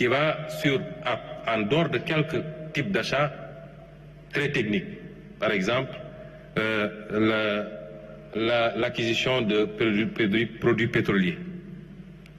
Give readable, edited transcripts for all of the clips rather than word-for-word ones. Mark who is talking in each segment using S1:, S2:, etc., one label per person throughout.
S1: qui va en dehors de quelques types d'achats très techniques. Par exemple, l'acquisition de produits pétroliers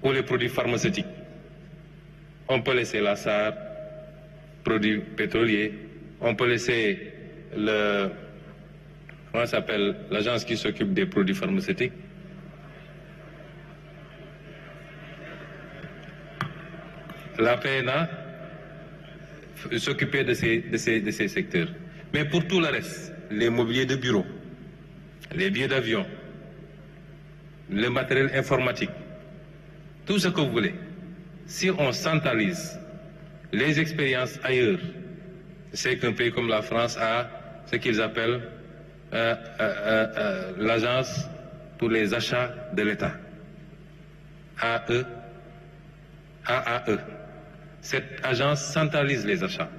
S1: ou les produits pharmaceutiques. On peut laisser la SAR, produits pétroliers, on peut laisser comment s'appelle l'agence qui s'occupe des produits pharmaceutiques. La PNA s'occuper de ces secteurs. Mais pour tout le reste, les mobiliers de bureau, les billets d'avion, le matériel informatique, tout ce que vous voulez, si on centralise les expériences ailleurs, c'est qu'un pays comme la France a ce qu'ils appellent l'agence pour les achats de l'État, AAE. Cette agence centralise les achats.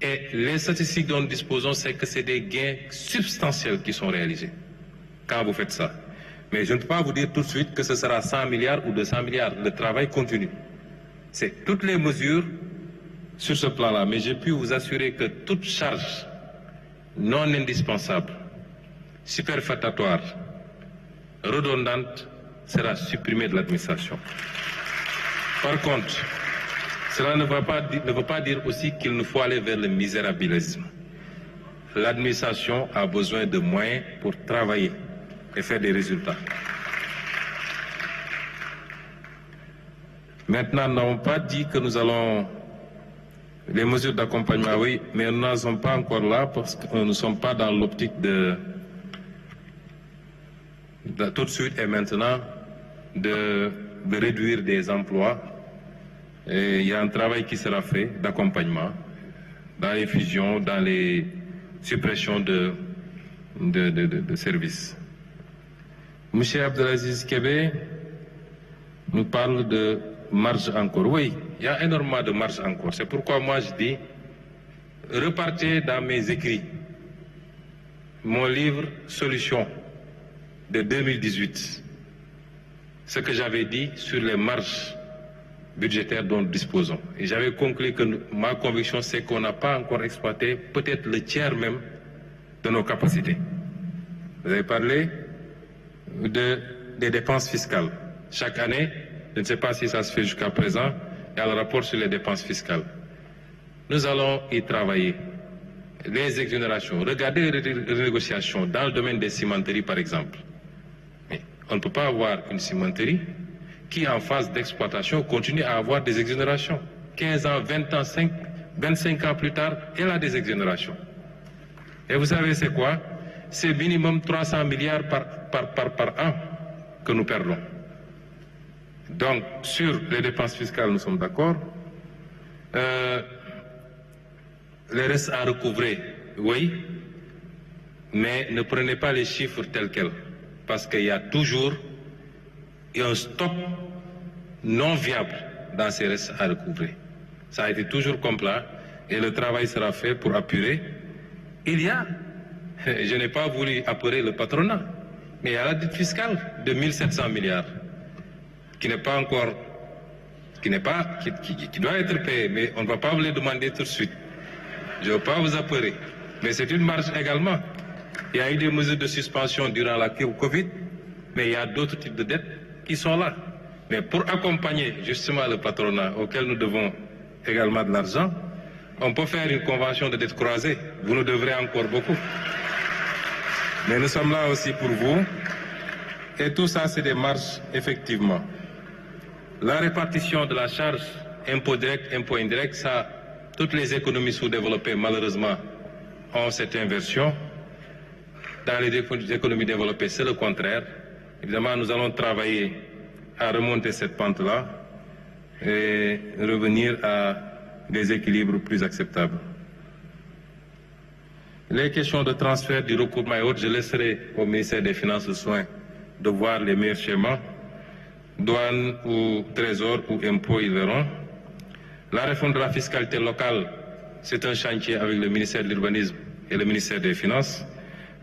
S1: Et les statistiques dont nous disposons, c'est que c'est des gains substantiels qui sont réalisés quand vous faites ça. Mais je ne peux pas vous dire tout de suite que ce sera 100 milliards ou 200 milliards. Le travail continue. C'est toutes les mesures sur ce plan-là. Mais j'ai pu vous assurer que toute charge non indispensable, superfétatoire, redondante, sera supprimée de l'administration. Par contre, cela ne veut pas dire aussi qu'il nous faut aller vers le misérabilisme. L'administration a besoin de moyens pour travailler et faire des résultats. Maintenant, nous n'avons pas dit que nous allons... Les mesures d'accompagnement, oui, mais nous n'en sommes pas encore là parce que nous ne sommes pas dans l'optique de tout de suite et maintenant de réduire des emplois. Et il y a un travail qui sera fait d'accompagnement dans les fusions, dans les suppressions de services. M. Abdelaziz Kébé nous parle de marge encore. Oui, il y a énormément de marge encore. C'est pourquoi moi je dis, repartez dans mes écrits mon livre Solutions de 2018, ce que j'avais dit sur les marges budgétaires dont nous disposons. Et j'avais conclu que ma conviction, c'est qu'on n'a pas encore exploité peut-être le tiers même de nos capacités. Vous avez parlé des dépenses fiscales. Chaque année, je ne sais pas si ça se fait jusqu'à présent, il y a le rapport sur les dépenses fiscales. Nous allons y travailler. Les exonérations, regardez les renégociations dans le domaine des cimenteries par exemple. Mais on ne peut pas avoir une cimenterie qui en phase d'exploitation continue à avoir des exonérations. 15 ans, 20 ans, 25 ans plus tard, elle a des exonérations. Et vous savez c'est quoi? C'est minimum 300 milliards par an que nous perdons. Donc, sur les dépenses fiscales, nous sommes d'accord. Les restes à recouvrer, oui, mais ne prenez pas les chiffres tels quels, parce qu'il y a toujours un stock non viable dans ces restes à recouvrer. Ça a été toujours comme là, et le travail sera fait pour apurer. Il y a, je n'ai pas voulu apurer le patronat, mais il y a la dette fiscale de 1700 milliards, qui n'est pas encore, qui doit être payée, mais on ne va pas vous les demander tout de suite. Je ne veux pas vous apeurer, mais c'est une marge également. Il y a eu des mesures de suspension durant la Covid, mais il y a d'autres types de dettes qui sont là. Mais pour accompagner justement le patronat auquel nous devons également de l'argent, on peut faire une convention de dette croisée. Vous nous devrez encore beaucoup. Mais nous sommes là aussi pour vous. Et tout ça, c'est des marges, effectivement. La répartition de la charge, impôt direct, impôt indirect, ça, toutes les économies sous-développées, malheureusement, ont cette inversion. Dans les économies développées, c'est le contraire. Évidemment, nous allons travailler à remonter cette pente-là et revenir à des équilibres plus acceptables. Les questions de transfert du recoupement et autres, je laisserai au ministère des Finances le soin de voir les meilleurs schémas. Douane ou trésor ou impôts, ils verront. La réforme de la fiscalité locale, c'est un chantier avec le ministère de l'Urbanisme et le ministère des Finances.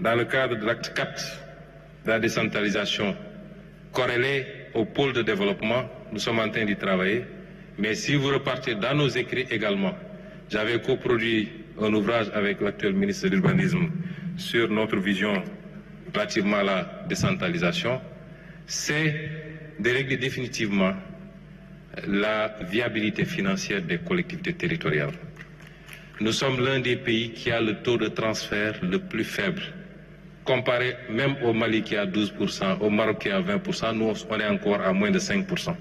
S1: Dans le cadre de l'acte 4 de la décentralisation corrélée au pôle de développement, nous sommes en train d'y travailler. Mais si vous repartez dans nos écrits également, j'avais coproduit un ouvrage avec l'actuel ministre de l'Urbanisme sur notre vision relativement à la décentralisation, c'est de régler définitivement la viabilité financière des collectivités territoriales. Nous sommes l'un des pays qui a le taux de transfert le plus faible. Comparé même au Mali qui a 12%, au Maroc qui a 20%, nous on est encore à moins de 5%.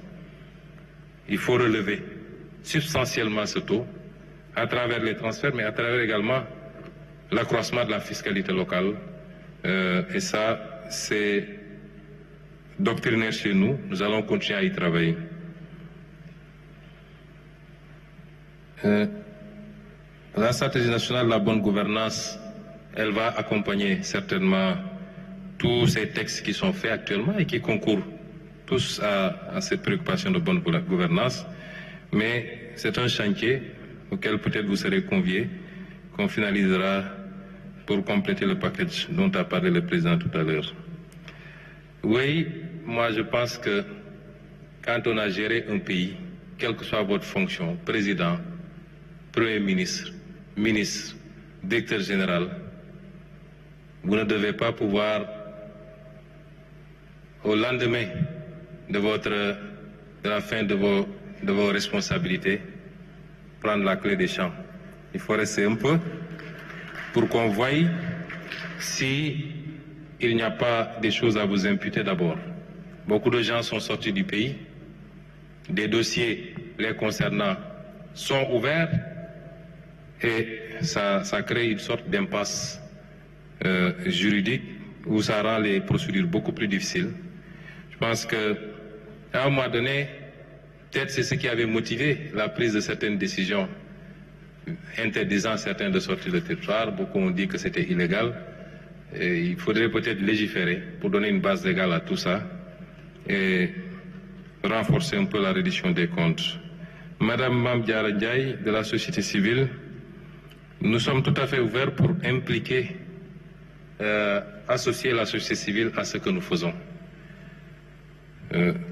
S1: Il faut relever substantiellement ce taux à travers les transferts, mais à travers également l'accroissement de la fiscalité locale. Et ça, c'est doctrinaire chez nous. Nous allons continuer à y travailler. La stratégie nationale de la bonne gouvernance, elle va accompagner certainement tous ces textes qui sont faits actuellement et qui concourent tous à cette préoccupation de bonne gouvernance. Mais c'est un chantier auquel peut-être vous serez conviés, qu'on finalisera pour compléter le package dont a parlé le président tout à l'heure. Oui, moi je pense que quand on a géré un pays, quelle que soit votre fonction, président, Premier ministre, ministre, directeur général, vous ne devez pas pouvoir, au lendemain de la fin de vos responsabilités, prendre la clé des champs. Il faut rester un peu pour qu'on voie si il n'y a pas des choses à vous imputer d'abord. Beaucoup de gens sont sortis du pays, des dossiers les concernant sont ouverts et ça crée une sorte d'impasse juridique où ça rend les procédures beaucoup plus difficiles. Je pense qu'à un moment donné, peut-être c'est ce qui avait motivé la prise de certaines décisions interdisant certains de sortir du territoire. Beaucoup ont dit que c'était illégal. Et il faudrait peut-être légiférer pour donner une base légale à tout ça et renforcer un peu la reddition des comptes. Madame Mamdiara Ndiaye de la société civile, nous sommes tout à fait ouverts pour impliquer, associer la société civile à ce que nous faisons.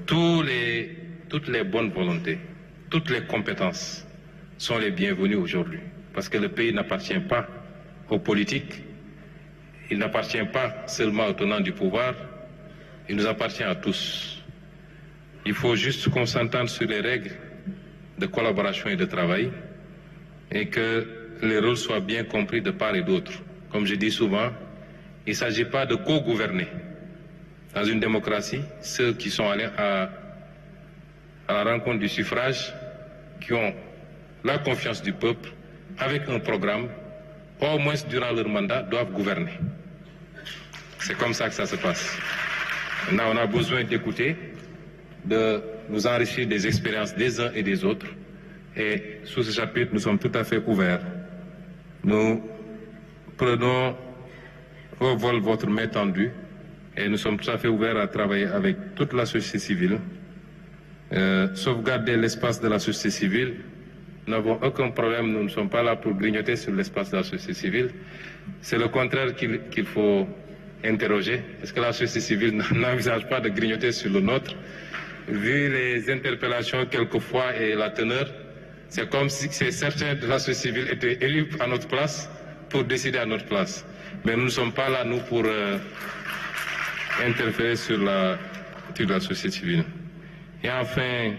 S1: Toutes les bonnes volontés, toutes les compétences sont les bienvenues aujourd'hui. Parce que le pays n'appartient pas aux politiques, il n'appartient pas seulement aux tenants du pouvoir, il nous appartient à tous. Il faut juste qu'on s'entende sur les règles de collaboration et de travail et que les rôles soient bien compris de part et d'autre. Comme je dis souvent, il ne s'agit pas de co-gouverner. Dans une démocratie, ceux qui sont allés à la rencontre du suffrage, qui ont la confiance du peuple, avec un programme, au moins durant leur mandat, doivent gouverner. C'est comme ça que ça se passe. Maintenant, on a besoin d'écouter, de nous enrichir des expériences des uns et des autres. Et sous ce chapitre, nous sommes tout à fait ouverts. Nous prenons au vol votre main tendue et nous sommes tout à fait ouverts à travailler avec toute la société civile. Sauvegarder l'espace de la société civile. Nous n'avons aucun problème, nous ne sommes pas là pour grignoter sur l'espace de la société civile. C'est le contraire qu'il faut interroger. Est-ce que la société civile n'envisage pas de grignoter sur le nôtre? Vu les interpellations quelquefois et la teneur, c'est comme si certains de la société civile étaient élus à notre place pour décider à notre place. Mais nous ne sommes pas là, nous, pour interférer sur la société civile. Et enfin,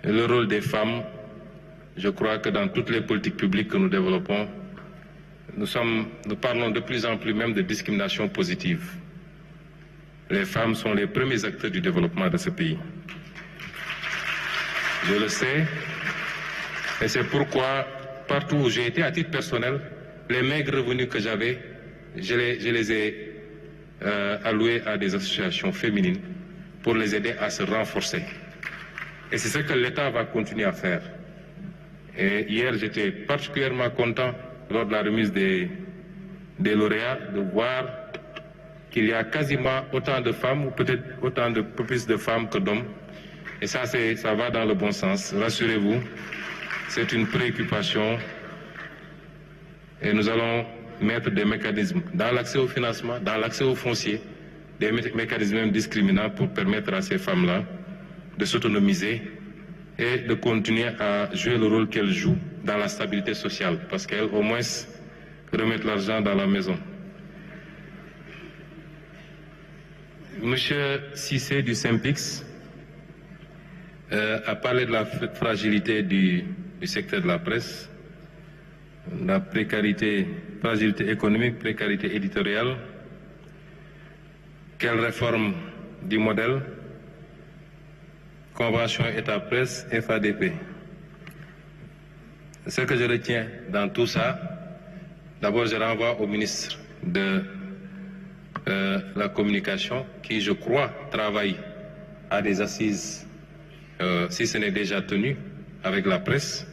S1: le rôle des femmes. Je crois que dans toutes les politiques publiques que nous développons, nous parlons de plus en plus même de discrimination positive. Les femmes sont les premiers acteurs du développement de ce pays. Je le sais, et c'est pourquoi, partout où j'ai été, à titre personnel, les maigres revenus que j'avais, je les ai alloués à des associations féminines pour les aider à se renforcer. Et c'est ce que l'État va continuer à faire. Et hier, j'étais particulièrement content, lors de la remise des lauréats, de voir qu'il y a quasiment autant de femmes, ou peut-être autant de plus de femmes que d'hommes. Et ça va dans le bon sens. Rassurez-vous, c'est une préoccupation. Et nous allons mettre des mécanismes dans l'accès au financement, dans l'accès au foncier, des mécanismes même discriminants pour permettre à ces femmes-là de s'autonomiser et de continuer à jouer le rôle qu'elle joue dans la stabilité sociale, parce qu'elle, au moins, remet l'argent dans la maison. Monsieur Cissé du Synpics a parlé de la fragilité du secteur de la presse, la fragilité économique, précarité éditoriale. Quelle réforme du modèle? Convention État-Presse, FADP. Ce que je retiens dans tout ça, d'abord je renvoie au ministre de la Communication qui, je crois, travaille à des assises, si ce n'est déjà tenu, avec la presse.